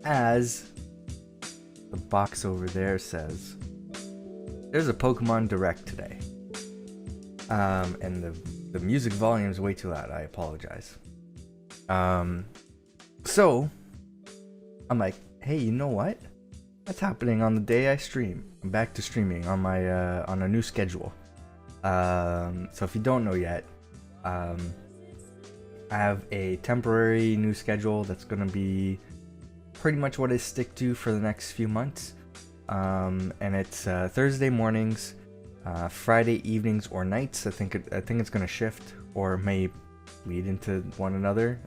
as the box over there says, there's a Pokemon Direct today. And the music volume is way too loud. I apologize. So I'm like, hey, you know what? That's happening on the day I stream. I'm back to streaming on my on a new schedule. So if you don't know yet, I have a temporary new schedule that's gonna be pretty much what I stick to for the next few months. And it's Thursday mornings, Friday evenings or nights. I think it's gonna shift or may lead into one another,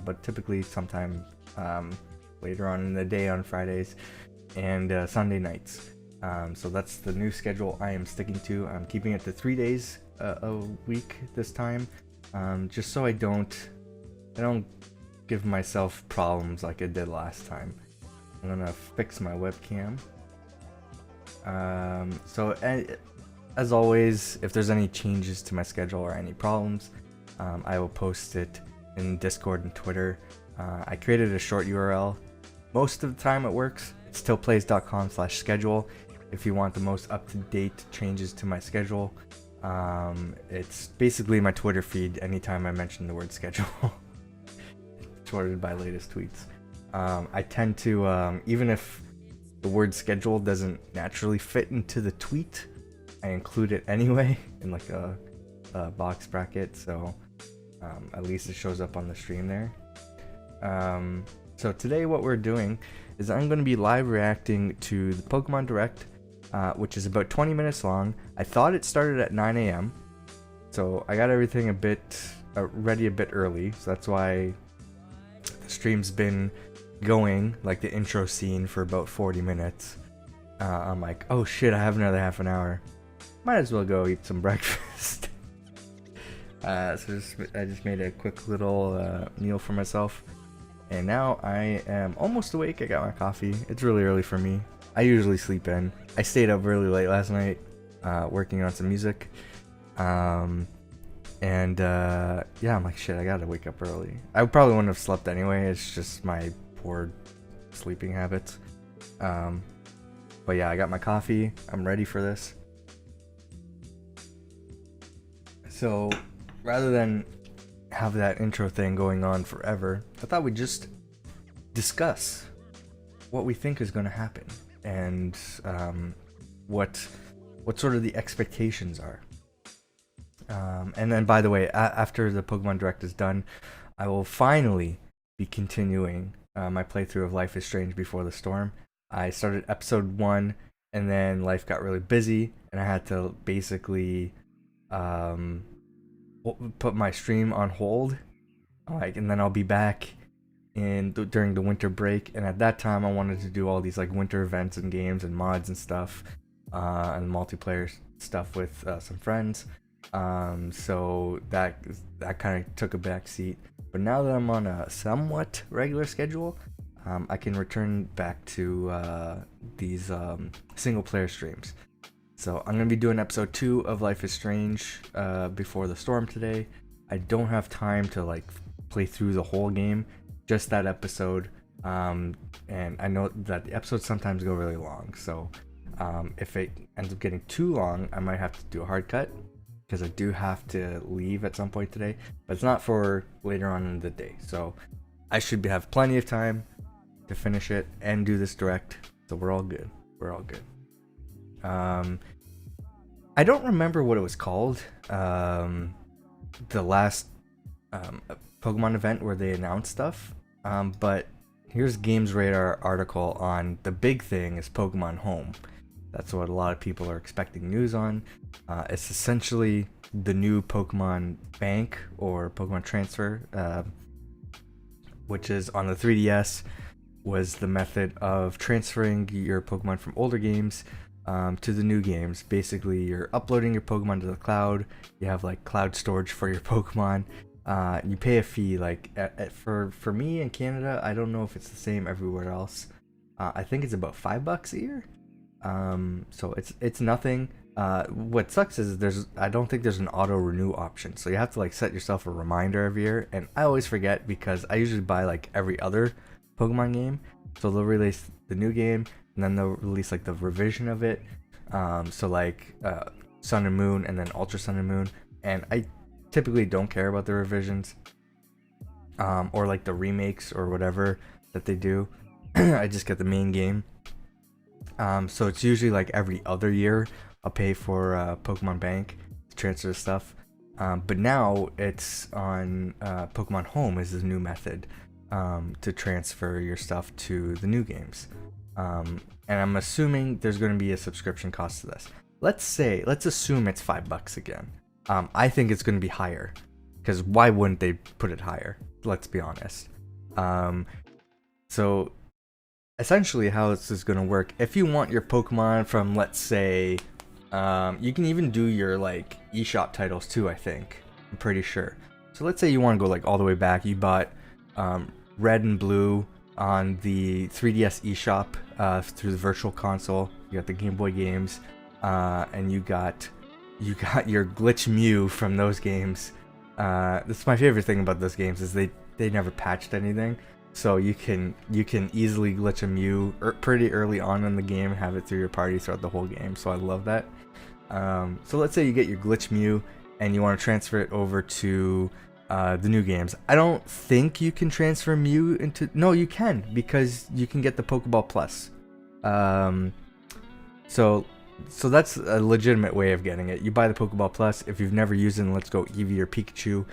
but typically sometime later on in the day on Fridays and Sunday nights. So that's the new schedule I am sticking to. I'm keeping it to 3 days a week this time, just so I don't give myself problems like I did last time. I'm gonna fix my webcam. So as always, if there's any changes to my schedule or any problems, I will post it in Discord and Twitter. I created a short URL. Most of the time it works. It's stillplays.com/schedule. If you want the most up-to-date changes to my schedule, it's basically my Twitter feed anytime I mention the word schedule. Sorted by latest tweets. I tend to, even if the word schedule doesn't naturally fit into the tweet, I include it anyway in like a box bracket, so at least it shows up on the stream there. So today what we're doing is I'm going to be live reacting to the Pokemon Direct, which is about 20 minutes long. I thought it started at 9 a.m. So I got everything a bit ready a bit early, so that's why the stream's been going, like the intro scene, for about 40 minutes. I'm like, oh shit, I have another half an hour. Might as well go eat some breakfast. I just made a quick little meal for myself. And now I am almost awake. I got my coffee. It's really early for me. I usually sleep in. I stayed up really late last night working on some music. Yeah, I'm like, shit, I gotta wake up early. I probably wouldn't have slept anyway. It's just my poor sleeping habits. But yeah, I got my coffee. I'm ready for this. So rather than have that intro thing going on forever, I thought we'd just discuss what we think is going to happen and what sort of the expectations are. And then, by the way, after the Pokemon Direct is done, I will finally be continuing my playthrough of Life is Strange Before the Storm. I started episode 1, and then life got really busy, and I had to basically put my stream on hold, and then I'll be back during the winter break. And at that time, I wanted to do all these like winter events and games and mods and stuff, and multiplayer stuff with some friends. So that kind of took a back seat. But now that I'm on a somewhat regular schedule, I can return back to these single player streams. So I'm going to be doing episode 2 of Life is Strange Before the Storm today. I don't have time to like play through the whole game, just that episode. And I know that the episodes sometimes go really long. So if it ends up getting too long, I might have to do a hard cut, because I do have to leave at some point today. But it's not for later on in the day. So I should have plenty of time to finish it and do this direct. So we're all good. We're all good. I don't remember what it was called, the last Pokemon event where they announced stuff, but here's Games Radar article on the big thing is Pokemon Home. That's what a lot of people are expecting news on. It's essentially the new Pokemon Bank or Pokemon Transfer, which is on the 3DS, was the method of transferring your Pokemon from older games to the new games. Basically, you're uploading your Pokemon to the cloud. You have like cloud storage for your Pokemon. You pay a fee. Like for me in Canada, I don't know if it's the same everywhere else. I think it's about $5 a year. So it's nothing. What sucks is I don't think there's an auto renew option, so you have to like set yourself a reminder every year, and I always forget because I usually buy like every other Pokemon game, So they'll release the new game, and then they'll release like the revision of it. So like Sun and Moon, and then Ultra Sun and Moon. And I typically don't care about the revisions, or like the remakes or whatever that they do. I just get the main game. So it's usually like every other year I'll pay for Pokemon Bank to transfer the stuff. But now it's on Pokemon Home is the new method to transfer your stuff to the new games. And I'm assuming there's going to be a subscription cost to this. Let's assume it's $5 again. I think it's going to be higher, because why wouldn't they put it higher? Let's be honest. So essentially how this is going to work, if you want your Pokemon from, let's say, you can even do your like eShop titles too, I think. I'm pretty sure. So let's say you want to go like all the way back. You bought Red and Blue on the 3DS eShop through the Virtual Console. You got the Game Boy games, and you got your Glitch Mew from those games. That's my favorite thing about those games, is they never patched anything. So you can easily glitch a Mew pretty early on in the game and have it through your party throughout the whole game. So I love that. So let's say you get your Glitch Mew and you want to transfer it over to the new games. I don't think you can transfer Mew into... No, you can, because you can get the Pokeball Plus. So that's a legitimate way of getting it. You buy the Pokeball Plus. If you've never used it in Let's Go Eevee or Pikachu,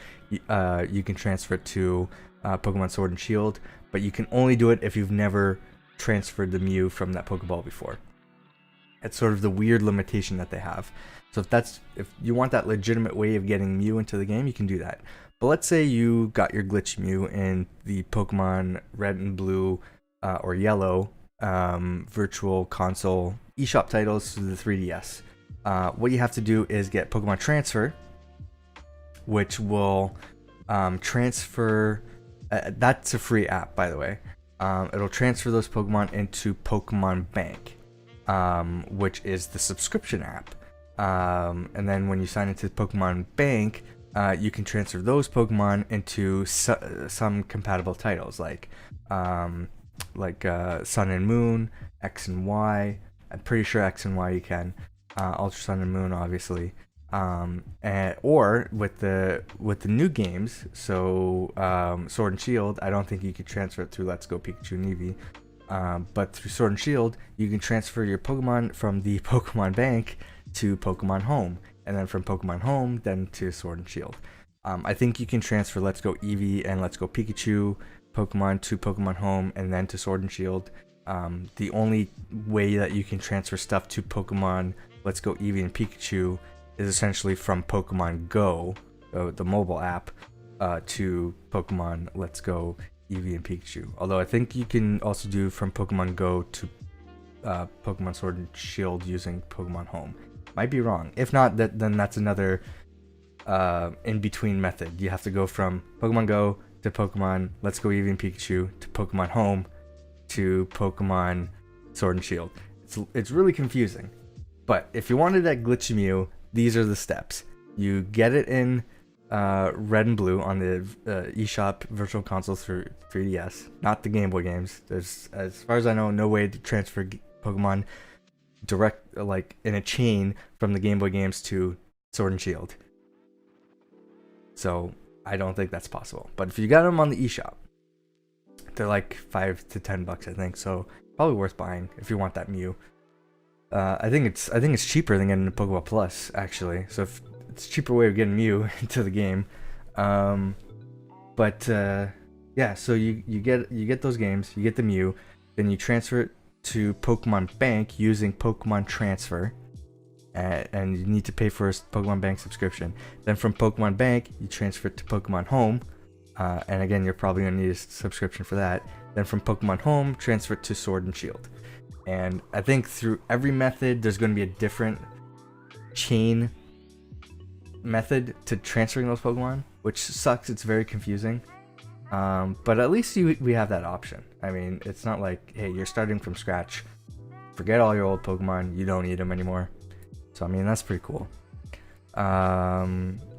you can transfer it to Pokemon Sword and Shield, but you can only do it if you've never transferred the Mew from that Pokeball before. It's sort of the weird limitation that they have. So if you want that legitimate way of getting Mew into the game, you can do that. But let's say you got your Glitch Mew in the Pokemon Red and Blue or Yellow Virtual Console eShop titles to the 3DS. What you have to do is get Pokemon Transfer, which will transfer... that's a free app, by the way. It'll transfer those Pokemon into Pokemon Bank, which is the subscription app. And then when you sign into Pokemon Bank, you can transfer those Pokemon into some compatible titles, like Sun and Moon, X and Y. I'm pretty sure X and Y you can. Ultra Sun and Moon, obviously. Or with the new games, so Sword and Shield, I don't think you could transfer it through Let's Go Pikachu and Eevee, but through Sword and Shield you can transfer your Pokemon from the Pokemon Bank to Pokemon Home, and then from Pokemon Home then to Sword and Shield. I think you can transfer Let's Go Eevee and Let's Go Pikachu Pokemon to Pokemon Home and then to Sword and Shield. The only way that you can transfer stuff to Pokemon Let's Go Eevee and Pikachu is essentially from Pokemon Go, the mobile app, to Pokemon Let's Go Eevee and Pikachu. Although I think you can also do from Pokemon Go to Pokemon Sword and Shield using Pokemon Home. Might be wrong. If not, then that's another in-between method. You have to go from Pokemon Go to Pokemon Let's Go Eevee and Pikachu to Pokemon Home to Pokemon Sword and Shield. It's really confusing. But if you wanted that Glitch Mew, these are the steps. You get it in Red and Blue on the eShop Virtual Console through 3DS, not the Game Boy games. There's, as far as I know, no way to transfer Pokemon direct, like in a chain, from the Game Boy games to Sword and Shield. So I don't think that's possible. But if you got them on the eShop, they're like $5 to $10, I think. So probably worth buying if you want that Mew. I think it's cheaper than getting a Pokeball Plus, actually. So if it's a cheaper way of getting Mew into the game. Yeah, so you get those games, you get the Mew, then you transfer it to Pokemon Bank using Pokemon Transfer, and you need to pay for a Pokemon Bank subscription. Then from Pokemon Bank, you transfer it to Pokemon Home, and again, you're probably gonna need a subscription for that. Then from Pokemon Home, transfer it to Sword and Shield. And I think through every method, there's going to be a different chain method to transferring those Pokemon, which sucks. It's very confusing. But at least we have that option. I mean, it's not like, hey, you're starting from scratch. Forget all your old Pokemon. You don't need them anymore. So, I mean, that's pretty cool.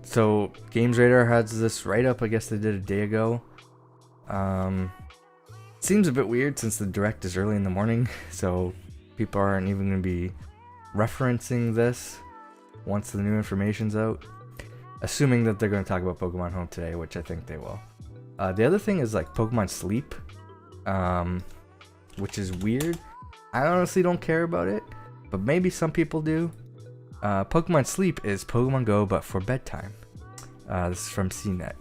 So, Games Radar has this write-up, I guess they did a day ago. Seems a bit weird since the direct is early in the morning, so people aren't even going to be referencing this once the new information's out. Assuming that they're going to talk about Pokemon Home today, which I think they will. The other thing is like Pokemon Sleep, which is weird. I honestly don't care about it, but maybe some people do. Pokemon Sleep is Pokemon Go, but for bedtime. This is from CNET.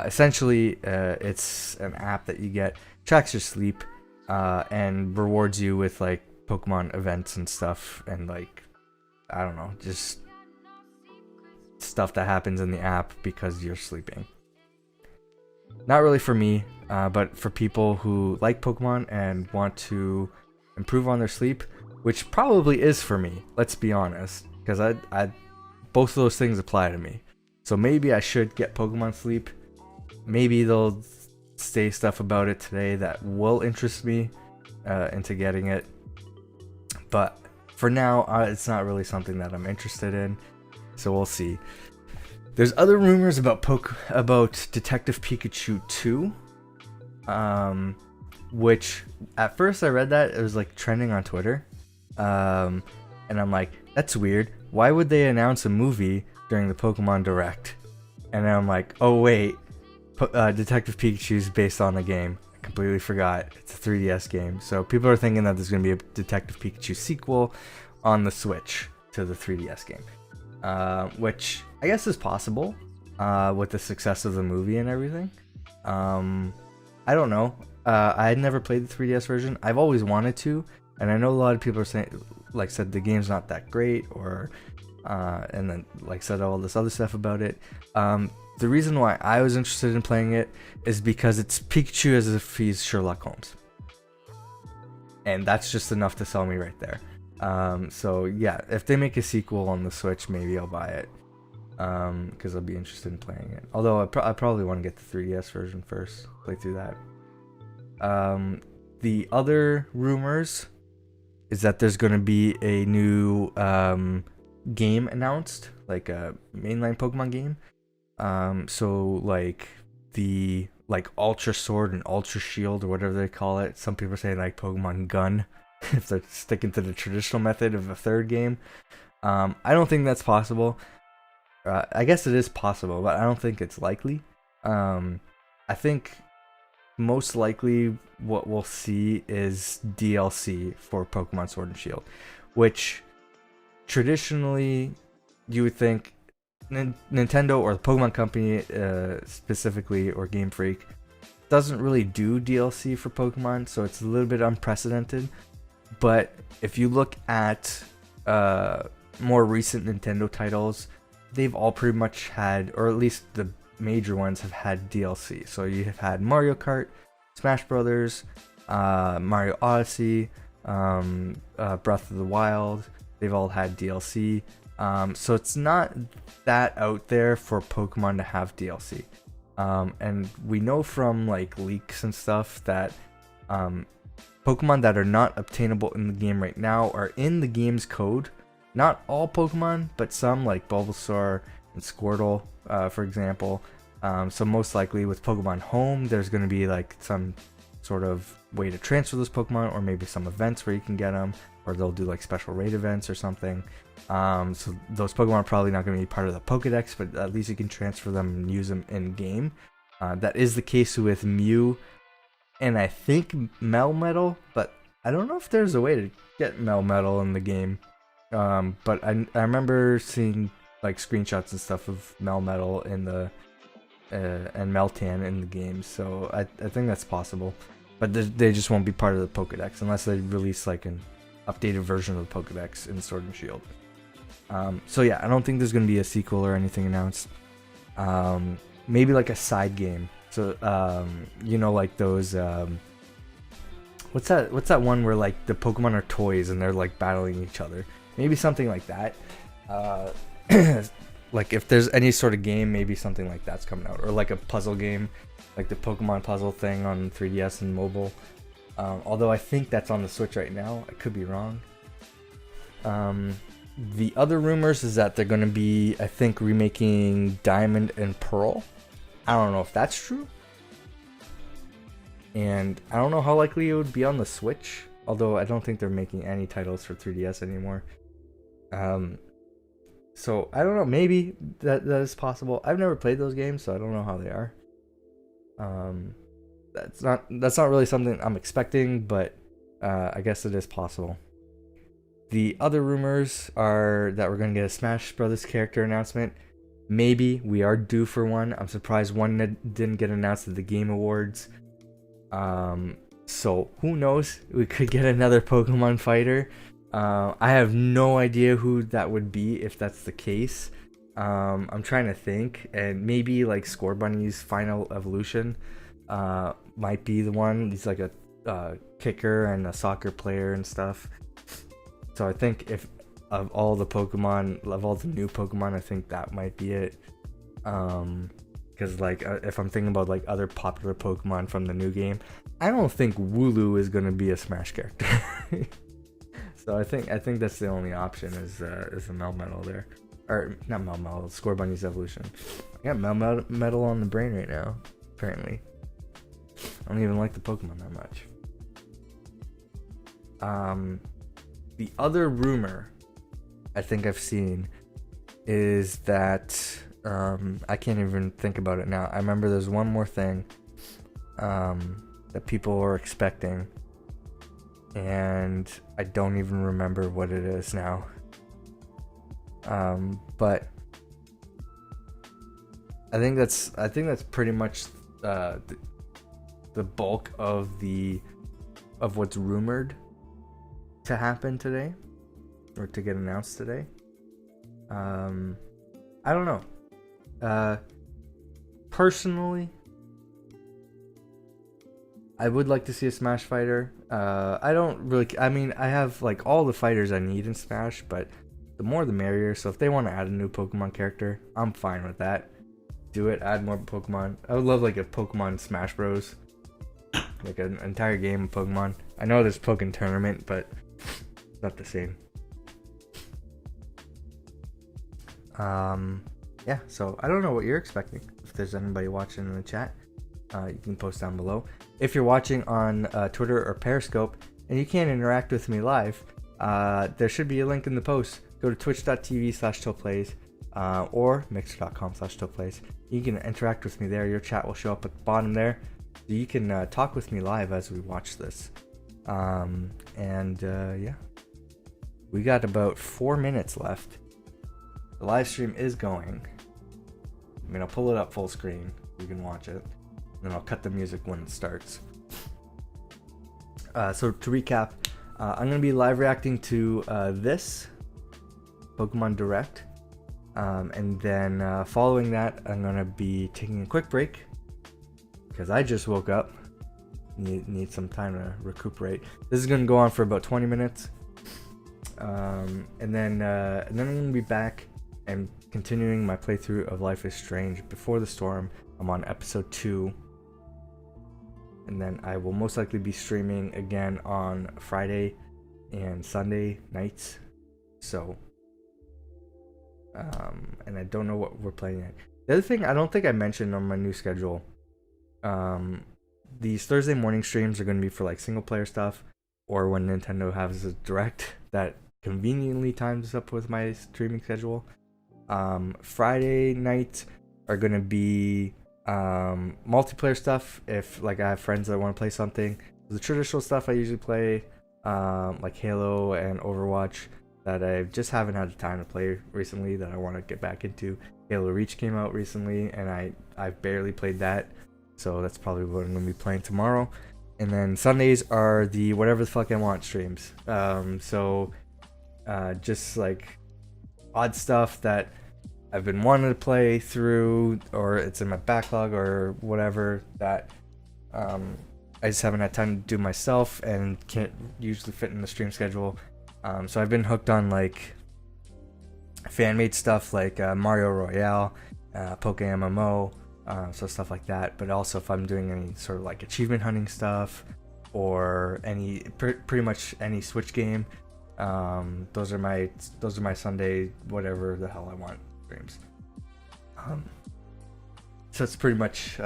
Essentially, it's an app that you get, tracks your sleep, and rewards you with like Pokemon events and stuff, and like, I don't know, just stuff that happens in the app because you're sleeping. Not really for me, but for people who like Pokemon and want to improve on their sleep, which probably is for me, let's be honest, because I both of those things apply to me. So maybe I should get Pokemon Sleep. Maybe they'll say stuff about it today that will interest me into getting it. But for now, it's not really something that I'm interested in. So we'll see. There's other rumors about Detective Pikachu 2. Which at first I read that it was like trending on Twitter. And I'm like, that's weird. Why would they announce a movie during the Pokemon Direct? And then I'm like, oh wait, Detective Pikachu is based on the game. I completely forgot. It's a 3DS game. So people are thinking that there's going to be a Detective Pikachu sequel on the Switch to the 3DS game. Which I guess is possible with the success of the movie and everything. I don't know. I had never played the 3DS version. I've always wanted to, and I know a lot of people are saying, like, said the game's not that great, or and then like said all this other stuff about it. The reason why I was interested in playing it is because it's Pikachu as if he's Sherlock Holmes, and that's just enough to sell me right there. So yeah, if they make a sequel on the Switch, maybe I'll buy it, because I'll be interested in playing it. Although I probably want to get the 3DS version first, play through that. The other rumors is that there's going to be a new game announced, like a mainline Pokemon game. So like the Ultra Sword and Ultra Shield or whatever they call it. Some people say like Pokemon Gun if they're sticking to the traditional method of a third game. I don't think that's possible. I guess it is possible, but I don't think it's likely. I think most likely what we'll see is DLC for Pokemon Sword and Shield, which traditionally you would think Nintendo or the Pokemon Company specifically, or Game Freak, doesn't really do DLC for Pokemon, so it's a little bit unprecedented. But if you look at more recent Nintendo titles, they've all pretty much had, or at least the major ones have had DLC. So you have had Mario Kart, Smash Brothers, Mario Odyssey, Breath of the Wild. They've all had DLC. So it's not that out there for Pokemon to have DLC. And we know from like leaks and stuff that Pokemon that are not obtainable in the game right now are in the game's code. Not all Pokemon, but some, like Bulbasaur and Squirtle, for example. So most likely with Pokemon Home, there's going to be like some sort of way to transfer those Pokemon, or maybe some events where you can get them, or they'll do like special raid events or something. So those Pokemon are probably not going to be part of the Pokedex, but at least you can transfer them and use them in game. That is the case with Mew and I think Melmetal, but I don't know if there's a way to get Melmetal in the game. But I remember seeing like screenshots and stuff of Melmetal in the and Meltan in the game, so I think that's possible. But they just won't be part of the Pokedex unless they release like an updated version of the Pokedex in Sword and Shield. So yeah, I don't think there's gonna be a sequel or anything announced. Maybe like a side game. So you know, like those what's that one where like the Pokemon are toys and they're like battling each other? Maybe something like that. Like if there's any sort of game, maybe something like that's coming out, or like a puzzle game, like the Pokemon puzzle thing on 3DS and mobile. Although I think that's on the Switch right now. I could be wrong. The other rumors is that they're going to be, I think, remaking Diamond and Pearl. I don't know if that's true. and I don't know how likely it would be on the Switch, although I don't think they're making any titles for 3DS anymore. So I don't know, maybe that is possible. I've never played those games, so I don't know how they are. That's not really something I'm expecting, but I guess it is possible. The other rumors are that we're gonna get a Smash Brothers character announcement. Maybe we are due for one. I'm surprised one didn't get announced at the Game Awards. So who knows? We could get another Pokemon fighter. I have no idea who that would be if that's the case. I'm trying to think, and maybe like Scorbunny's Final Evolution might be the one. He's like a kicker and a soccer player and stuff. So I think if of all the new Pokemon, I think that might be it. Because like if I'm thinking about like other popular Pokemon from the new game, I don't think Wooloo is gonna be a Smash character. So I think that's the only option is the Melmetal there, or not Melmetal, Scorbunny's evolution. I got Melmetal on the brain right now. Apparently, I don't even like the Pokemon that much. The other rumor I think I've seen is that I can't even think about it now. I remember there's one more thing that people were expecting, and I don't even remember what it is now. But I think that's pretty much the bulk of what's rumored to happen today, or to get announced today. I don't know. Personally, I would like to see a Smash fighter. I don't really. I mean, I have like all the fighters I need in Smash, but the more the merrier. So if they want to add a new Pokemon character, I'm fine with that. Do it. Add more Pokemon. I would love like a Pokemon Smash Bros. Like an entire game of Pokemon. I know there's Pokken Tournament, but it's not the same. Yeah, so I don't know what you're expecting. If there's anybody watching in the chat, you can post down below. If you're watching on Twitter or Periscope and you can't interact with me live, there should be a link in the post. Go to twitch.tv/tillplays or mixer.com/tillplays. You can interact with me there. Your chat will show up at the bottom there. So you can talk with me live as we watch this. Yeah, we got about 4 minutes left. The live stream is going. I mean, I'll pull it up full screen. You can watch it. And then I'll cut the music when it starts. So to recap, I'm going to be live reacting to this Pokemon Direct. And then following that, I'm going to be taking a quick break. Because I just woke up. Need some time to recuperate. This is going to go on for about 20 minutes. And then I'm going to be back and continuing my playthrough of Life is Strange. Before the Storm, I'm on episode 2. And then I will most likely be streaming again on Friday and Sunday nights. So, and I don't know what we're playing yet. The other thing I don't think I mentioned on my new schedule, these Thursday morning streams are going to be for like single player stuff, or when Nintendo has a direct that conveniently times up with my streaming schedule. Friday nights are going to be multiplayer stuff if like I have friends that want to play something. The traditional stuff I usually play, like Halo and Overwatch, that I just haven't had the time to play recently, that I want to get back into. Halo Reach came out recently and I've barely played that, so that's probably what I'm going to be playing tomorrow. And then Sundays are the whatever the fuck I want streams. Just like odd stuff that I've been wanting to play through, or it's in my backlog or whatever, that I just haven't had time to do myself and can't usually fit in the stream schedule. So I've been hooked on like fan-made stuff like Mario Royale, Poke MMO, so stuff like that. But also if I'm doing any sort of like achievement hunting stuff, or any pretty much any Switch game, those are my Sunday whatever the hell I want streams. So it's pretty much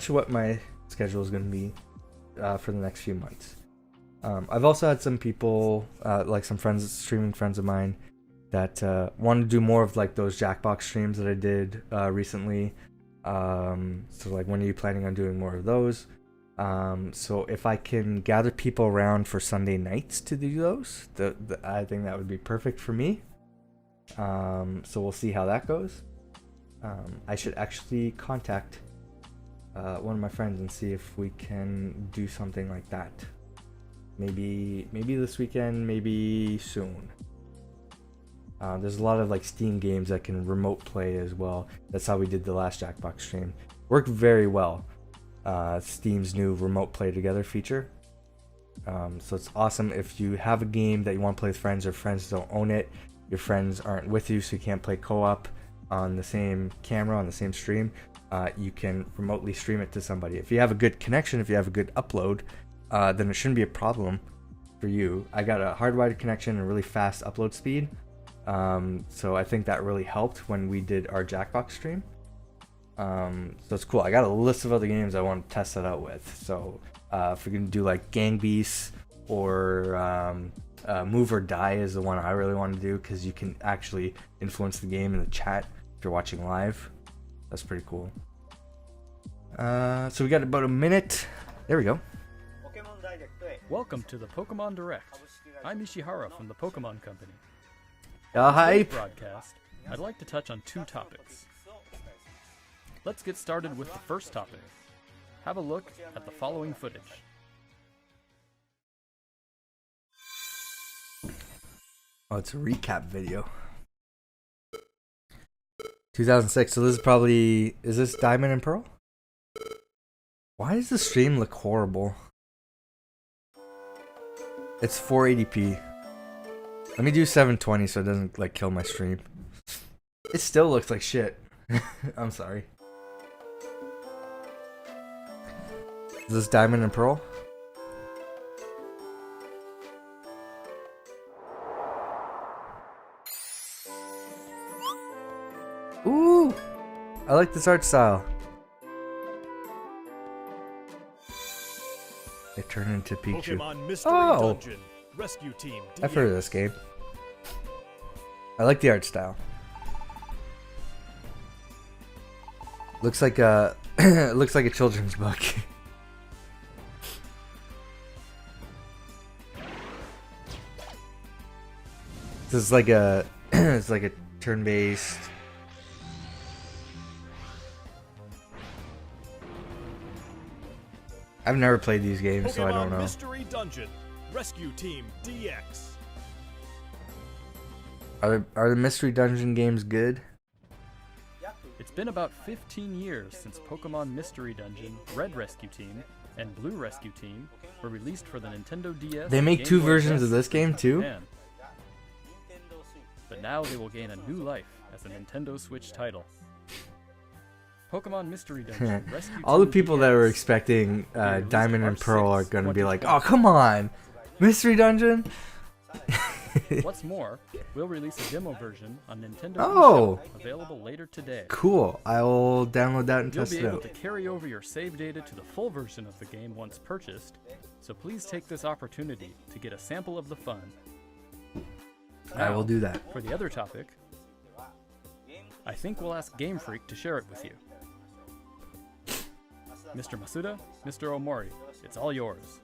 what my schedule is going to be for the next few months. I've also had some people, like some friends, streaming friends of mine, that want to do more of like those Jackbox streams that I did recently. So like, when are you planning on doing more of those? So if I can gather people around for Sunday nights to do those, I think that would be perfect for me. So we'll see how that goes. I should actually contact one of my friends and see if we can do something like that. Maybe this weekend, maybe soon. There's a lot of like Steam games that can remote play as well. That's how we did the last Jackbox stream. Worked very well. Steam's new remote play together feature. So it's awesome if you have a game that you want to play with friends, or friends don't own it, your friends aren't with you, so you can't play co-op on the same camera on the same stream. You can remotely stream it to somebody. If you have a good connection, if you have a good upload, then it shouldn't be a problem for you. I got a hardwired connection and really fast upload speed. So I think that really helped when we did our Jackbox stream. So it's cool. I got a list of other games I want to test that out with. So if we're gonna do like Gang Beasts or Move or Die is the one I really want to do, because you can actually influence the game in the chat if you're watching live. That's pretty cool. So we got about a minute. There we go. Welcome to the Pokemon Direct. I'm Ishihara from the Pokemon Company. Hi. In today's broadcast, I'd like to touch on 2 topics. Let's get started with the first topic. Have a look at the following footage. Oh, it's a recap video. 2006, so this is probably... Is this Diamond and Pearl? Why does the stream look horrible? It's 480p. Let me do 720 so it doesn't like kill my stream. It still looks like shit. I'm sorry. Is this Diamond and Pearl? Ooh! I like this art style. They turn into Pikachu. Pokemon Mystery Oh! Dungeon Rescue Team DX. I've heard of this game. I like the art style. Looks like a looks like a children's book. This is like a it's like a turn-based. I've never played these games, so I don't know. Mystery Dungeon Rescue Team DX. Are the Mystery Dungeon games good? It's been about 15 years since Pokemon Mystery Dungeon, Red Rescue Team, and Blue Rescue Team were released for the Nintendo DS. They make Game 2 Boy versions Advance of this game in too? Japan. But now they will gain a new life as a Nintendo Switch title. Pokemon Mystery Dungeon Rescue All the Team people DX that were expecting will be released Diamond and March Pearl are 6th, gonna be like, 2020. oh come on, Mystery Dungeon. What's more, we'll release a demo version on Nintendo Oh. eShop, available later today. Cool. I will download that and You'll test be it able out. to carry over your save data to the full version of the game once purchased, so please take this opportunity to get a sample of the fun. I will Now, do that. For the other topic, I think we'll ask Game Freak to share it with you. Mr. Masuda, Mr. Omori, it's all yours.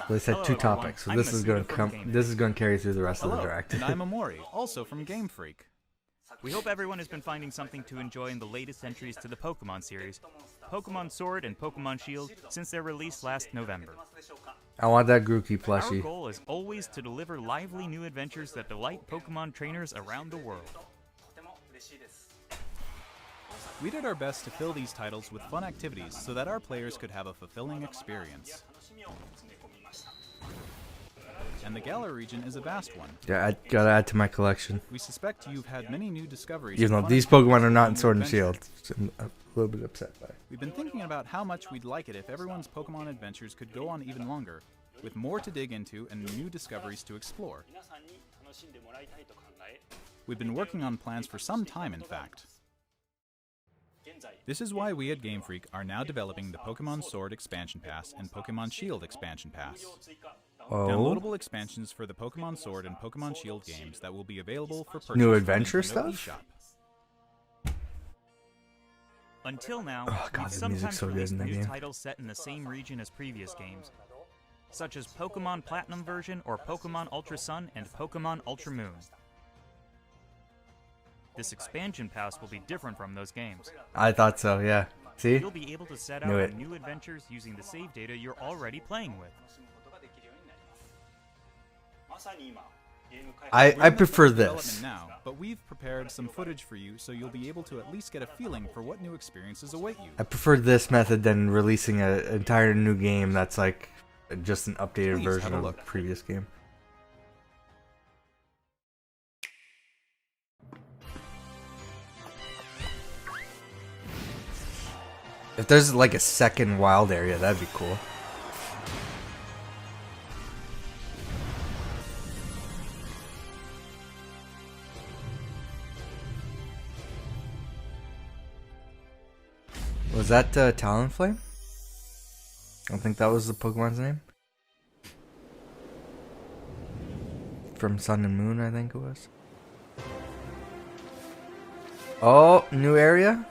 They said Hello, 2 everyone. topics, so I'm this is Masuda going to from come. Game This is going to carry through the rest of the Hello, direct. and I'm Amori, also from Game Freak. We hope everyone has been finding something to enjoy in the latest entries to the Pokemon series, Pokemon Sword and Pokemon Shield, since their release last November. I want that Grookey Our plushie. goal is always to deliver lively new adventures that delight Pokemon trainers around the world. We did our best to fill these titles with fun activities so that our players could have a fulfilling experience. And the Galar region is a vast one. Yeah, I gotta add to my collection. We suspect you've had many new discoveries. Even and though fun these activities Pokemon are not in along Sword your and Shield, adventure. so I'm a little bit upset by it. We've been thinking about how much we'd like it if everyone's Pokemon adventures could go on even longer, with more to dig into and new discoveries to explore. We've been working on plans for some time, in fact. This is why we at Game Freak are now developing the Pokemon Sword Expansion Pass and Pokemon Shield Expansion Pass. Oh, Downloadable expansions for the Pokemon Sword and Pokemon Shield games that will be available for purchase New from adventure Nintendo stuff? eShop. Until now, Oh, God, we've the music's sometimes so good released in that new game. titles set in the same region as previous games, such as Pokemon Platinum version or Pokemon Ultra Sun and Pokemon Ultra Moon. This expansion pass will be different from those games. I thought so, yeah. See? You'll be able to set out Knew on it. new adventures using the save data you're already playing with. I We're in the prefer phase of development this. now, but we've prepared some footage for you so you'll be able to at least get a feeling for what new experiences await you. I prefer this method than releasing an entire new game that's like just an updated Please version have a of the look. previous game. If there's like a second wild area, that'd be cool. Was that Talonflame? I don't think that was the Pokemon's name. From Sun and Moon, I think it was. Oh, new area?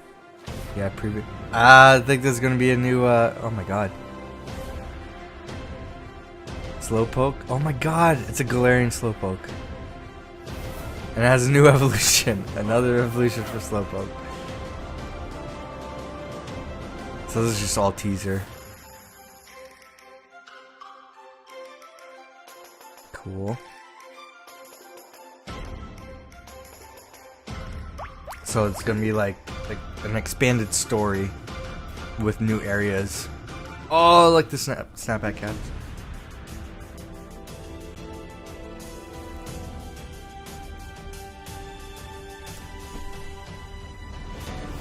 Yeah, previous. I think there's gonna be a new, oh my god. Slowpoke? Oh my god, it's a Galarian Slowpoke. And it has a new evolution. Another evolution for Slowpoke. So this is just all teaser. Cool. So it's gonna be like an expanded story with new areas. Oh, like the snapback cats.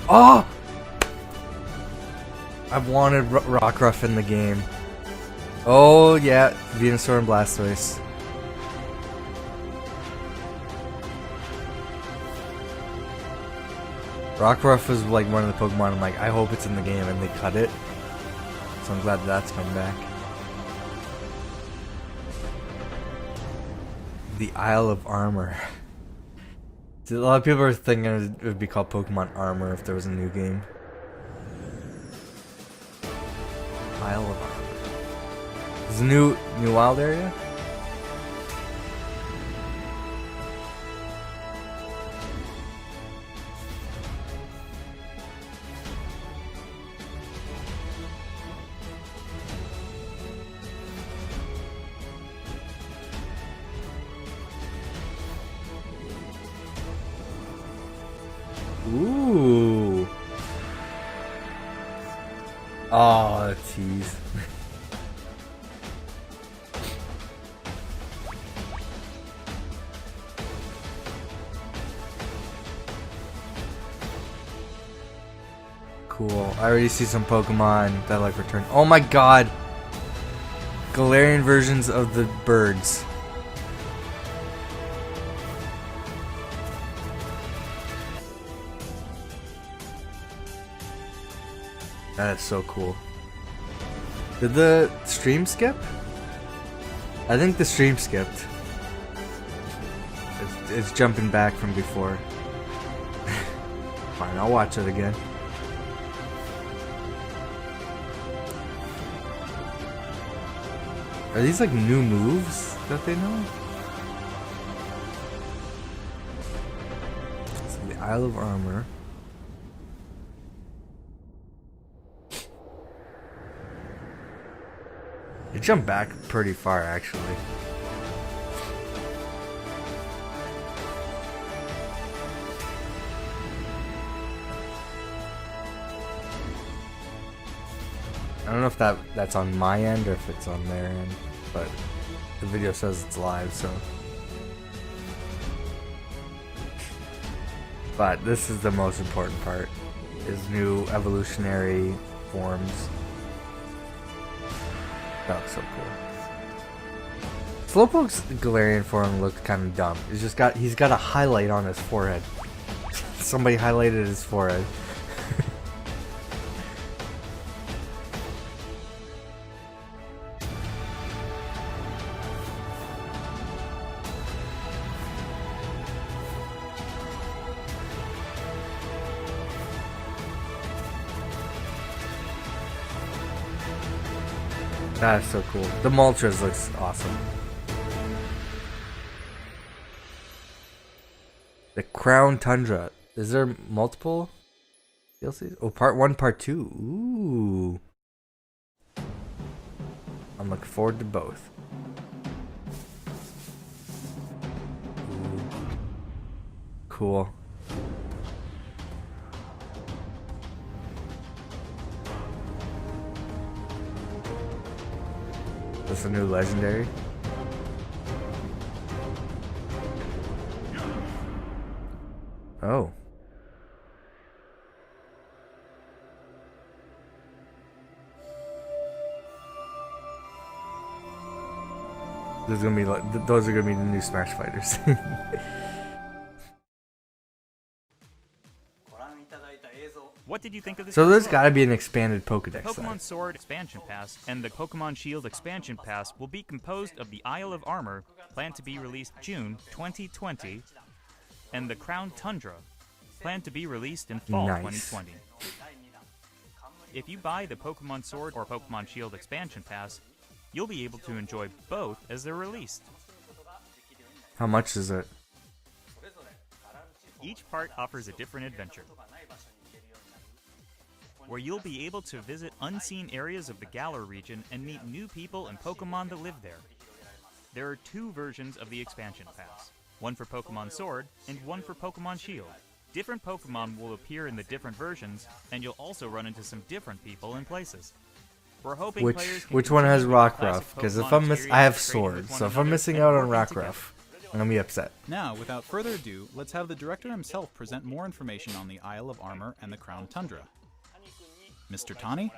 Oh! I've wanted Rockruff in the game. Oh yeah, Venusaur and Blastoise. Rockruff was like one of the Pokemon I'm like, I hope it's in the game, and they cut it. So I'm glad that's come back. The Isle of Armor. A lot of people are thinking it would be called Pokemon Armor if there was a new game. Isle of Armor. Is a new wild area? Ooh. Oh, tease. Cool. I already see some Pokemon that like return. Oh my god. Galarian versions of the birds. That is so cool. Did the stream skip? I think the stream skipped. It's jumping back from before. Fine, I'll watch it again. Are these like new moves that they know? So the Isle of Armor. It jumped back pretty far, actually. I don't know if that's on my end or if it's on their end, but the video says it's live, so. But this is the most important part, is new evolutionary forms. That looks so cool. Slowpoke's Galarian form looked kind of dumb. He's got a highlight on his forehead. Somebody highlighted his forehead. That's so cool. The Moltres looks awesome. The Crown Tundra. Is there multiple DLCs? Oh, part 1, part 2. Ooh. I'm looking forward to both. Ooh. Cool. This a new legendary? Oh. Those are gonna be the new Smash Fighters. What did you think of this? So there's gotta be an expanded Pokedex. Pokemon Sword Expansion Pass and the Pokemon Shield Expansion Pass will be composed of the Isle of Armor, planned to be released June 2020, and the Crown Tundra, planned to be released in fall 2020. If you buy the Pokemon Sword or Pokemon Shield Expansion Pass, you'll be able to enjoy both as they're released. How much is it? Each part offers a different adventure, where you'll be able to visit unseen areas of the Galar region and meet new people and Pokemon that live there. There are 2 versions of the Expansion Pass, one for Pokemon Sword and one for Pokemon Shield. Different Pokemon will appear in the different versions, and you'll also run into some different people and places. We're hoping players can which one has continue with the Rockruff? classic Because if Pokemon I'm I have experience, trading with Sword, one so if I'm another missing and out on working together. Rockruff, I'm gonna be upset. Now, without further ado, let's have the director himself present more information on the Isle of Armor and the Crown Tundra. Mr. Tani?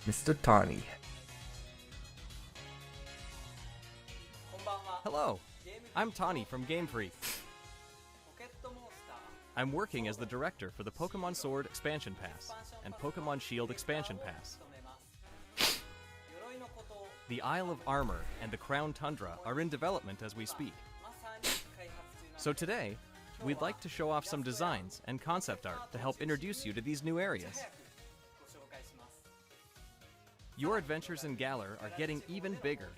Mr. Tani. Hello, I'm Tani from Game Freak. I'm working as the director for the Pokemon Sword Expansion Pass and Pokemon Shield Expansion Pass. The Isle of Armor and the Crown Tundra are in development as we speak. So today, we'd like to show off some designs and concept art to help introduce you to these new areas. Your adventures in Galar are getting even bigger.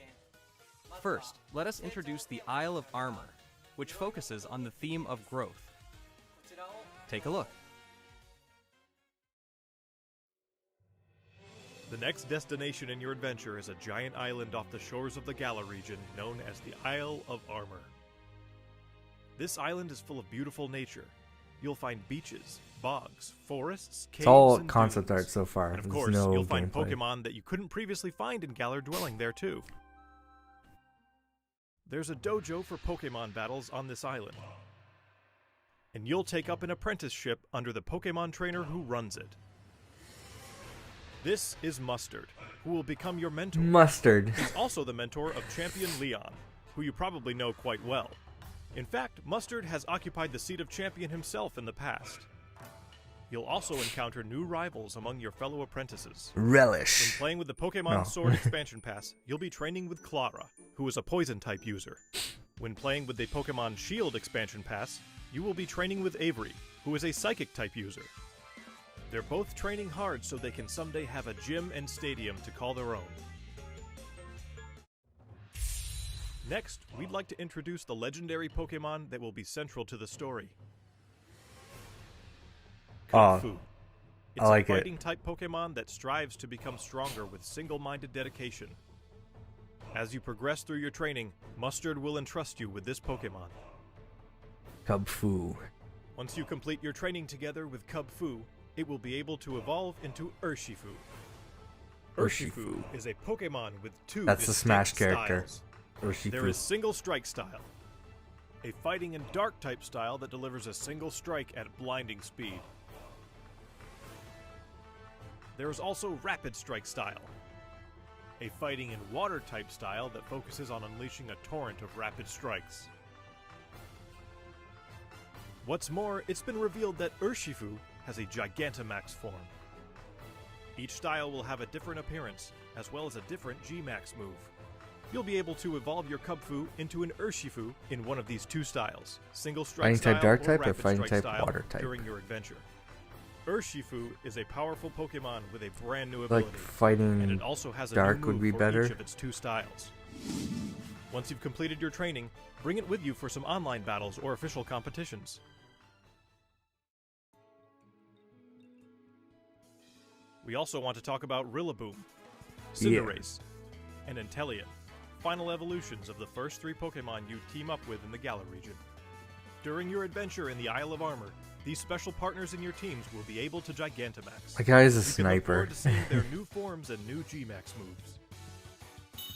First, let us introduce the Isle of Armor, which focuses on the theme of growth. Take a look. The next destination in your adventure is a giant island off the shores of the Galar region known as the Isle of Armor. This island is full of beautiful nature. You'll find beaches, bogs, forests, caves, It's all and concept dunes. art so far. And of There's course, no you'll find gameplay. Pokemon that you couldn't previously find in Galar dwelling there too. There's a dojo for Pokemon battles on this island. And you'll take up an apprenticeship under the Pokemon trainer who runs it. This is Mustard, who will become your mentor. Mustard. He's also the mentor of Champion Leon, who you probably know quite well. In fact, Mustard has occupied the seat of champion himself in the past. You'll also encounter new rivals among your fellow apprentices. When Relish. playing with the Pokemon No. Sword Expansion Pass, you'll be training with Clara, who is a Poison-type user. When playing with the Pokemon Shield Expansion Pass, you will be training with Avery, who is a Psychic-type user. They're both training hard so they can someday have a gym and stadium to call their own. Next, we'd like to introduce the legendary Pokemon that will be central to the story. Kung-Fu. It's I like a it. fighting-type Pokemon that strives to become stronger with single-minded dedication. As you progress through your training, Mustard will entrust you with this Pokemon. Cubfu. Once you complete your training together with Cubfu, it will be able to evolve into Urshifu. Urshifu. is a Pokemon with 2 That's the Smash distinct character. styles. Urshifu. There is Single Strike style, a fighting and dark type style that delivers a single strike at blinding speed. There is also Rapid Strike style, a fighting and water type style that focuses on unleashing a torrent of rapid strikes. What's more, it's been revealed that Urshifu has a Gigantamax form. Each style will have a different appearance, as well as a different G-Max move. You'll be able to evolve your Kubfu into an Urshifu in one of these two styles, single strike Fighting style type Dark type or rapid fighting strike type style Water type? during your adventure. Urshifu is a powerful Pokemon with a brand new ability, Like and fighting it also has a Dark new would move be for better. each of its two styles. Once you've completed your training, bring it with you for some online battles or official competitions. We also want to talk about Rillaboom, Cinderace, and Inteleon, final evolutions of the first 3 Pokemon you team up with in the Galar region. During your adventure in the Isle of Armor, these special partners in your teams will be able to Gigantamax. My guy is a You can look sniper. forward to seeing their new forms and new G-Max moves.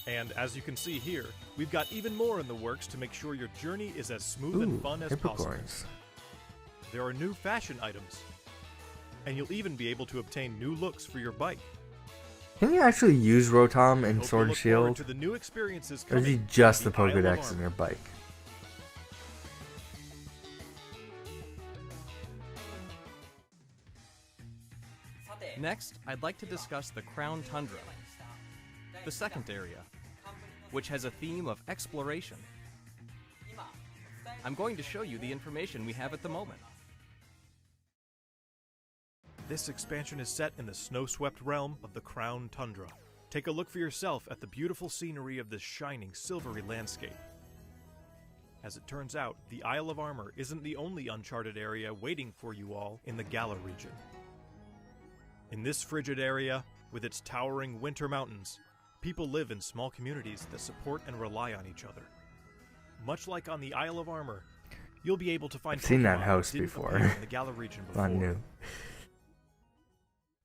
And as you can see here, we've got even more in the works to make sure your journey is as smooth and Ooh, fun as possible. Hypercoins. There are new fashion items, and you'll even be able to obtain new looks for your bike. Can you actually use Rotom in Hope Sword you and look forward Shield? to the new experiences Or is he coming just to the Isle of Pokedex in Armor. your bike? Next, I'd like to discuss the Crown Tundra, the second area, which has a theme of exploration. I'm going to show you the information we have at the moment. This expansion is set in the snow-swept realm of the Crown Tundra. Take a look for yourself at the beautiful scenery of this shining, silvery landscape. As it turns out, the Isle of Armor isn't the only uncharted area waiting for you all in the Galar region. In this frigid area, with its towering winter mountains, people live in small communities that support and rely on each other. Much like on the Isle of Armor, you'll be able to find I've seen that Pokemon house didn't before. appear in the Galar region before. Not new.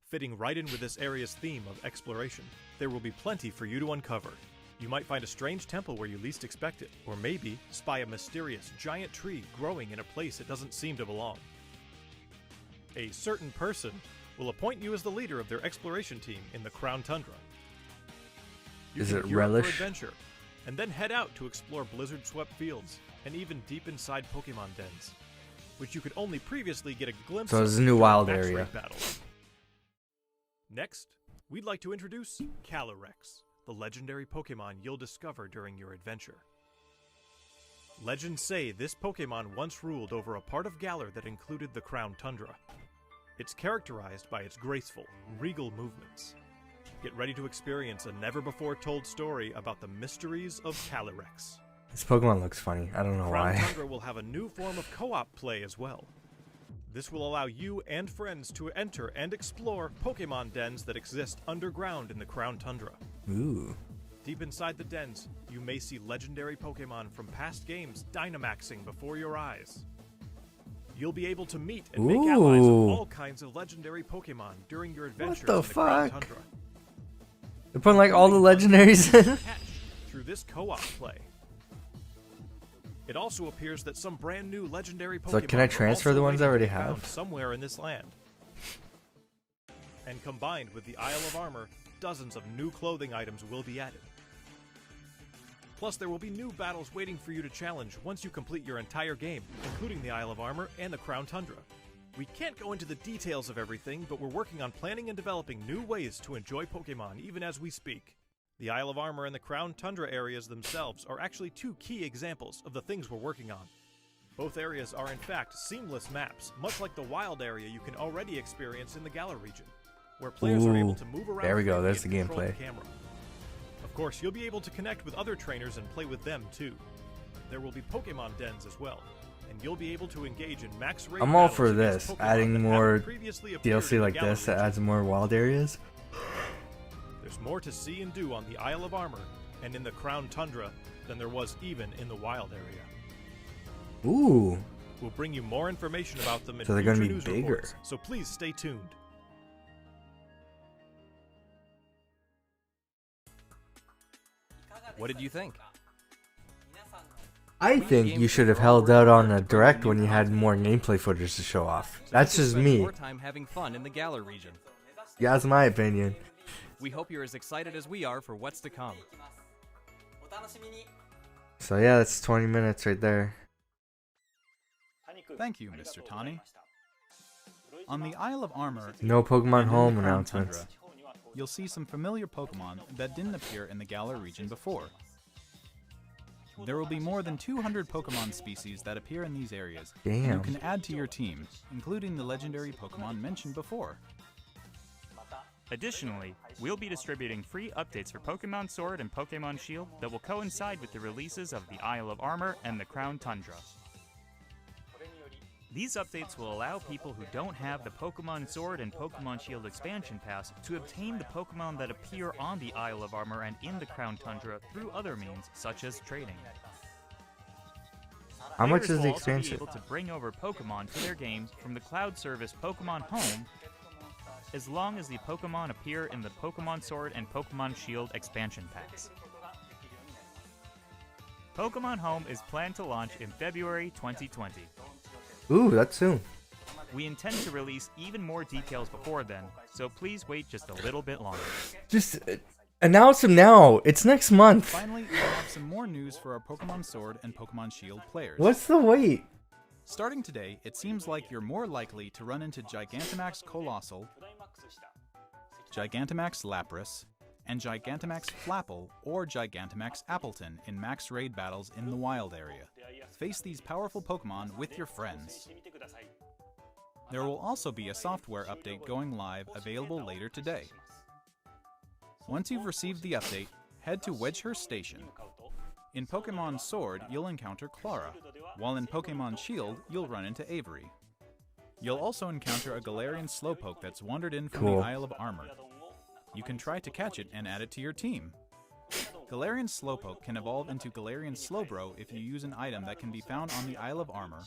Fitting right in with this area's theme of exploration, there will be plenty for you to uncover. You might find a strange temple where you least expect it, or maybe spy a mysterious giant tree growing in a place it doesn't seem to belong. A certain person will appoint you as the leader of their exploration team in the Crown Tundra. You Is can it gear up for Relish? adventure, and then head out to explore blizzard-swept fields, and even deep inside Pokemon dens, which you could only previously get a glimpse So of it's a new during wild max area. rank battles. Next, we'd like to introduce Calyrex, the legendary Pokemon you'll discover during your adventure. Legends say this Pokemon once ruled over a part of Galar that included the Crown Tundra. It's characterized by its graceful, regal movements. Get ready to experience a never-before-told story about the mysteries of Calyrex. This Pokemon looks funny. I don't know Crown why. Tundra will have a new form of co-op play as well. This will allow you and friends to enter and explore Pokemon dens that exist underground in the Crown Tundra. Ooh. Deep inside the dens, you may see legendary Pokemon from past games Dynamaxing before your eyes. You'll be able to meet and make allies of Ooh. all kinds of legendary Pokemon during your adventures the in the Crown fuck? Tundra. They're putting like all the legendaries in. Catch through this co-op play. It also appears that some brand new legendary Pokemon So can I are transfer also the ones I waiting to already be found have? somewhere in this land. And combined with the Isle of Armor, dozens of new clothing items will be added. Plus, there will be new battles waiting for you to challenge once you complete your entire game, including the Isle of Armor and the Crown Tundra. We can't go into the details of everything, but we're working on planning and developing new ways to enjoy Pokemon even as we speak. The Isle of Armor and the Crown Tundra areas themselves are actually two key examples of the things we're working on. Both areas are in fact seamless maps, much like the wild area you can already experience in the Galar region, where players are able Ooh, to move around there we go, freely there's and the control gameplay. camera. Of course, you'll be able to connect with other trainers and play with them too. There will be Pokemon dens as well, and you'll be able to engage in max raid I'm all battles for against this. Pokemon Adding that more haven't previously appeared in DLC the like Galar this that region. adds more wild areas. There's more to see and do on the Isle of Armor and in the Crown Tundra than there was even in the wild area. Ooh. We'll bring you more information about them in So they're future gonna be news bigger. reports, so please stay tuned. What did you think? I think you should have held out on a direct when you had more gameplay footage to show off. So That's you can just spend me. more time having fun in the Galar region. Yeah, that's my opinion. We hope you're as excited as we are for what's to come. So yeah, that's 20 minutes right there. Thank you, Mr. Tani. On the Isle of Armor, No Pokemon and in the Home Crown announcements. Tundra, you'll see some familiar Pokemon that didn't appear in the Galar region before. There will be more than 200 Pokemon species that appear in these areas, and you Damn. can add to your team, including the legendary Pokemon mentioned before. Additionally, we'll be distributing free updates for Pokemon Sword and Pokemon Shield that will coincide with the releases of the Isle of Armor and the Crown Tundra. These updates will allow people who don't have the Pokemon Sword and Pokemon Shield expansion pass to obtain the Pokemon that appear on the Isle of Armor and in the Crown Tundra through other means, such as trading. How much Players is will the also be expansion? able to bring over Pokemon to their game from the cloud service Pokemon Home, as long as the Pokemon appear in the Pokemon Sword and Pokemon Shield expansion packs. Pokemon Home is planned to launch in February 2020. Ooh, that's soon. We intend to release even more details before then, so please wait just a little bit longer. Just announce them now. It's next month. Finally, we have some more news for our Pokemon Sword and Pokemon Shield players. What's the wait? Starting today, it seems like you're more likely to run into Gigantamax Colossal, Gigantamax Lapras, and Gigantamax Flapple or Gigantamax Appleton in max raid battles in the wild area. Face these powerful Pokemon with your friends. There will also be a software update going live available later today. Once you've received the update, head to Wedgehurst Station. In Pokemon Sword, you'll encounter Clara, while in Pokemon Shield, you'll run into Avery. You'll also encounter a Galarian Slowpoke that's wandered in from Cool. the Isle of Armor. You can try to catch it and add it to your team. Galarian Slowpoke can evolve into Galarian Slowbro if you use an item that can be found on the Isle of Armor,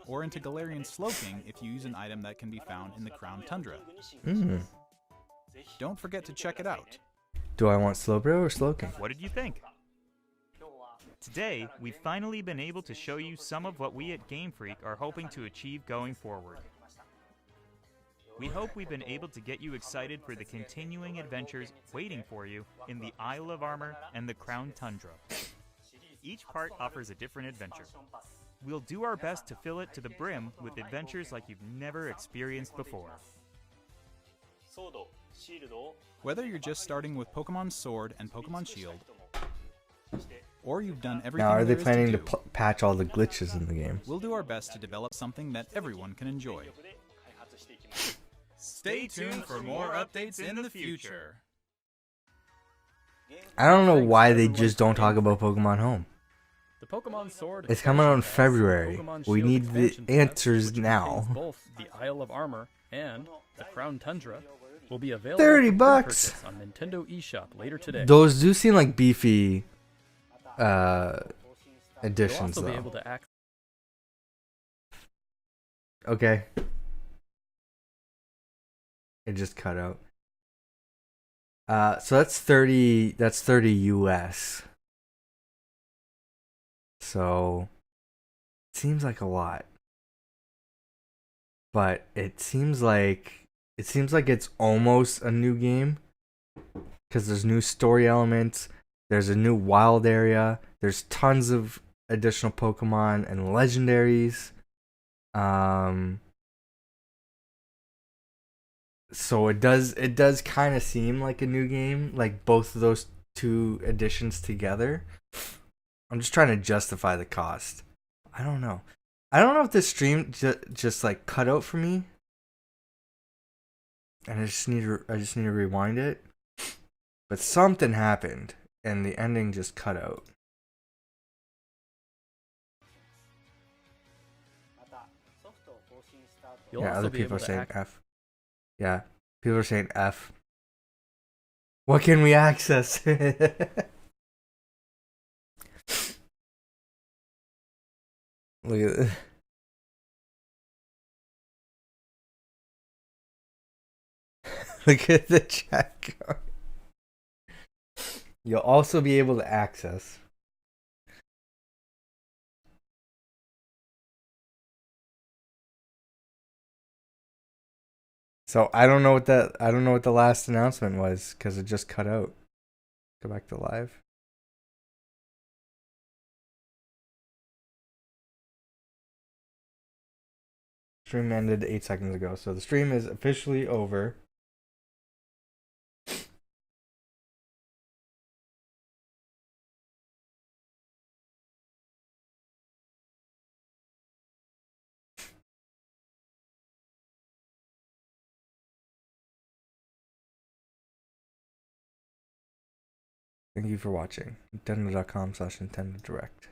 or into Galarian Slowking if you use an item that can be found in the Crown Tundra. Don't forget to check it out. Do I want Slowbro or Slowking? What did you think? Today, we've finally been able to show you some of what we at Game Freak are hoping to achieve going forward. We hope we've been able to get you excited for the continuing adventures waiting for you in the Isle of Armor and the Crown Tundra. Each part offers a different adventure. We'll do our best to fill it to the brim with adventures like you've never experienced before. Whether you're just starting with Pokemon Sword and Pokemon Shield, or you've done everything Now, are they there is planning to do, patch all the glitches in the game? we'll do our best to develop something that everyone can enjoy. Stay tuned for more updates in the future. I don't know why they just don't talk about Pokemon Home. The Pokemon Sword It's coming out in expansion pass and February. Pokemon We Shield need the expansion pass, answers which now. contains both the Isle of Armor and the Crown Tundra will be available 30 for bucks. pre-purchase on Nintendo eShop later today. Those do seem like beefy You'll additions, also be able though. to access Okay. It just cut out. So that's 30. That's 30 US. So it seems like a lot, but it seems like it's almost a new game because there's new story elements. There's a new wild area. There's tons of additional Pokemon and legendaries. So it does kind of seem like a new game, like both of those two additions together. I'm just trying to justify the cost. I don't know. I don't know if this stream just like cut out for me, and I just need to rewind it. But something happened, and the ending just cut out. You'll Yeah, also other be people able are to saying F. Yeah, people are saying F. What can we access? Look at this. Look at the chat going. You'll also be able to access So I don't know what the last announcement was because it just cut out. Go back to live. Stream ended 8 seconds ago, so the stream is officially over. Thank you for watching. Nintendo.com/Nintendo Direct.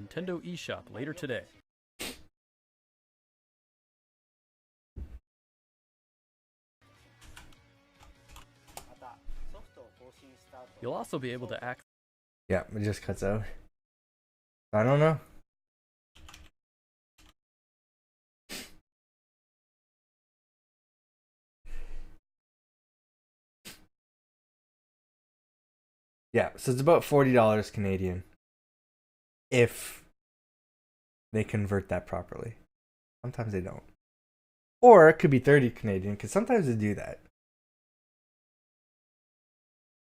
Nintendo eShop later today. You'll also be able to access Yeah, it just cuts out. I don't know. Yeah, so it's about $40 Canadian if they convert that properly. Sometimes they don't. Or it could be 30 Canadian because sometimes they do that.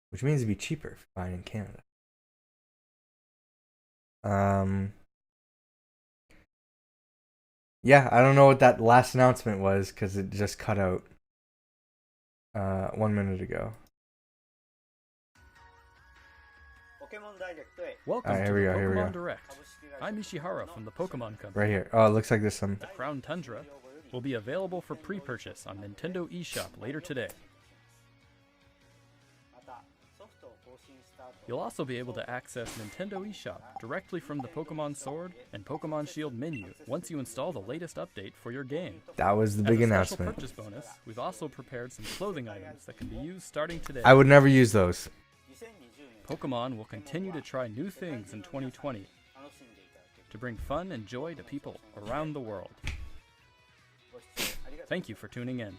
Which means it'd be cheaper if you're buying in Canada. Yeah, I don't know what that last announcement was because it just cut out 1 minute ago. Welcome Alright, to here we the go, here we Pokemon go. Direct. I'm Ishihara from the Pokemon Company. Right here. Oh, it looks like there's some. The Crown Tundra will be available for pre-purchase on Nintendo eShop later today. You'll also be able to access Nintendo eShop directly from the Pokemon Sword and Pokemon Shield menu once you install the latest update for your game. That was the big As a announcement. special purchase bonus, we've also prepared some clothing items that can be used starting today. I would never use those. Pokemon will continue to try new things in 2020 to bring fun and joy to people around the world. Thank you for tuning in.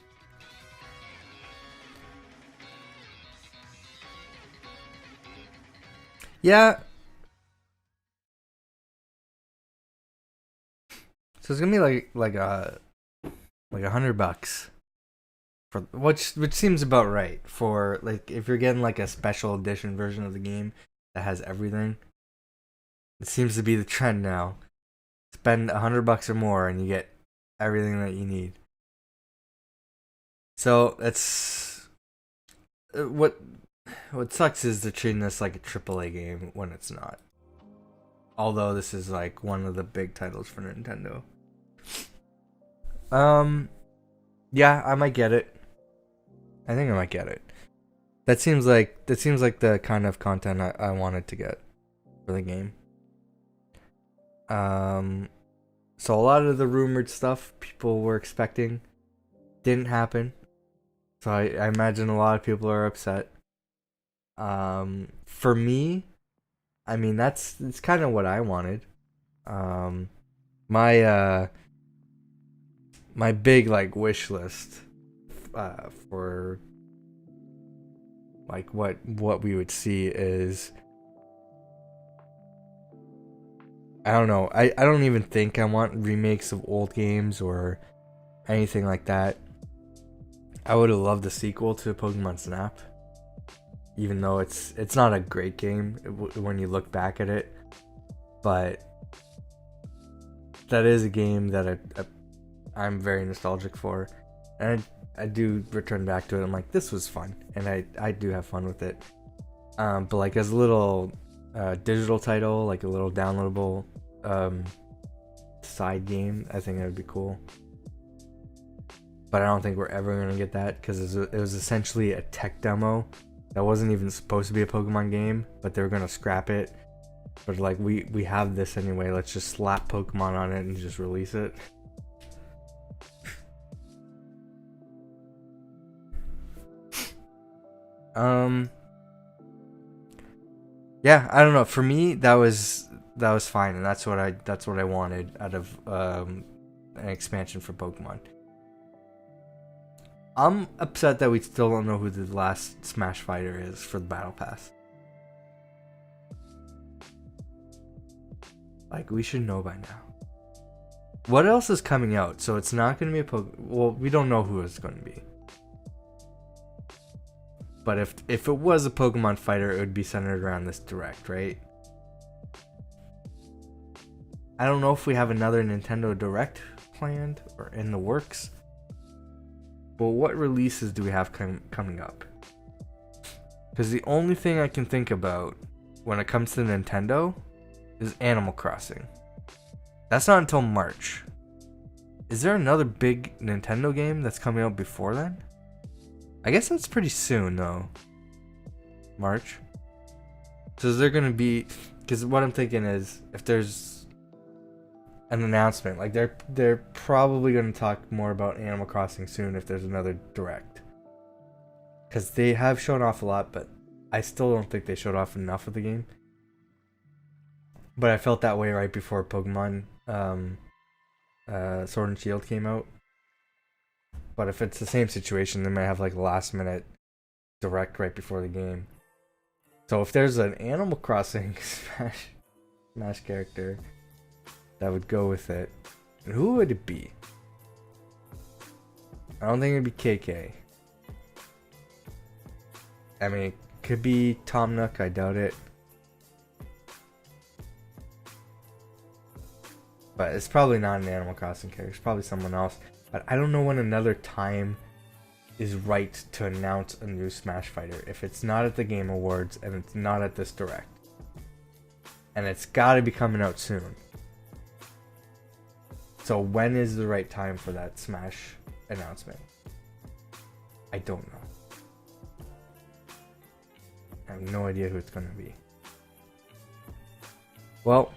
Yeah. So it's gonna be like $100 for which seems about right for like if you're getting like a special edition version of the game that has everything. It seems to be the trend now. Spend $100 or more and you get everything that you need. So it's what sucks is they're treating this like a AAA game when it's not. Although this is like one of the big titles for Nintendo. Yeah, I might get it. I think I might get it. That seems like the kind of content I wanted to get for the game. So a lot of the rumored stuff people were expecting didn't happen. So I imagine a lot of people are upset. For me, I mean it's kind of what I wanted. My big like wish list for like what we would see is I don't know. I don't even think I want remakes of old games or anything like that. I would have loved a sequel to Pokemon Snap. Even though it's not a great game when you look back at it. But that is a game that I'm very nostalgic for. And I do return back to it. I'm like, this was fun. And I do have fun with it. But like as a little digital title, like a little downloadable side game, I think that would be cool. But I don't think we're ever going to get that because it was essentially a tech demo that wasn't even supposed to be a Pokemon game, but they were going to scrap it. But like, we have this anyway, let's just slap Pokemon on it and just release it. Yeah, I don't know. For me, that was fine, and that's what I wanted out of an expansion for Pokemon. I'm upset that we still don't know who the last Smash fighter is for the Battle Pass. Like, we should know by now. What else is coming out? So it's not going to be a well, we don't know who it's going to be. But if it was a Pokemon fighter, it would be centered around this Direct, right? I don't know if we have another Nintendo Direct planned or in the works. But what releases do we have coming up? Because the only thing I can think about when it comes to Nintendo is Animal Crossing. That's not until March. Is there another big Nintendo game that's coming out before then? I guess that's pretty soon, though. March. So is there going to be... Because what I'm thinking is, if there's an announcement, like they're probably going to talk more about Animal Crossing soon if there's another Direct. Because they have shown off a lot, but I still don't think they showed off enough of the game. But I felt that way right before Pokemon Sword and Shield came out. But if it's the same situation, they might have like a last minute Direct right before the game. So if there's an Animal Crossing Smash character that would go with it, who would it be? I don't think it'd be KK. I mean, it could be Tom Nook, I doubt it. But it's probably not an Animal Crossing character, it's probably someone else. But I don't know when another time is right to announce a new Smash fighter. If it's not at the Game Awards and it's not at this Direct. And it's gotta be coming out soon. So when is the right time for that Smash announcement? I don't know. I have no idea who it's gonna be. Well,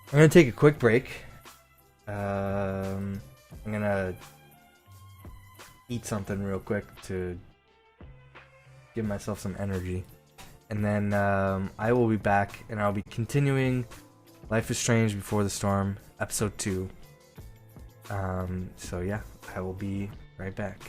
I'm gonna take a quick break. I'm gonna eat something real quick to give myself some energy, and then I will be back, and I'll be continuing Life is Strange Before the Storm, episode 2. So yeah, I will be right back.